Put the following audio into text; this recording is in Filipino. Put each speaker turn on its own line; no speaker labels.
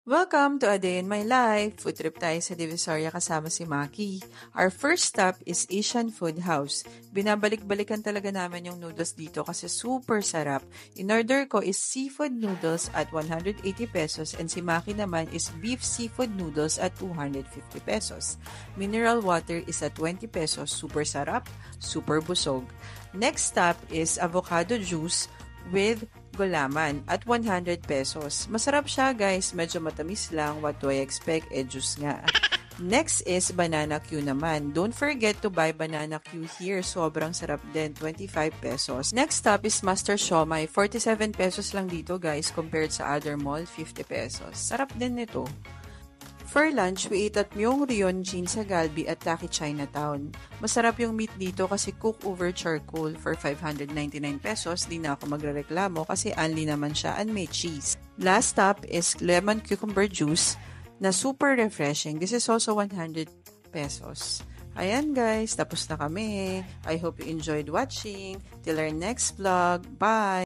Welcome to A Day in My Life. Food trip tayo sa Divisoria kasama si Maki. Our first stop is Asian Food House. Binabalik-balikan talaga namin yung noodles dito kasi super sarap. In order ko is seafood noodles at 180 pesos and si Maki naman is beef seafood noodles at 250 pesos. Mineral water is at 20 pesos. Super sarap, super busog. Next stop is avocado juice with gulaman at 100 pesos. Masarap siya guys, medyo matamis lang. What do I expect? Juice nga. Next is banana Q naman. Don't forget to buy banana Q here. Sobrang sarap din, 25 pesos. Next stop is Master Siomai. 47 pesos lang dito guys compared sa other mall, 50 pesos. Sarap din nito. For lunch, we ate at Myong Ryonjin sa Galbi at Taki Chinatown. Masarap yung meat dito kasi cook over charcoal for 599 pesos. Di na ako magrereklamo kasi only naman siya and may cheese. Last stop is lemon cucumber juice na super refreshing. This is also 100 pesos. Ayan guys, tapos na kami. I hope you enjoyed watching. Till our next vlog. Bye!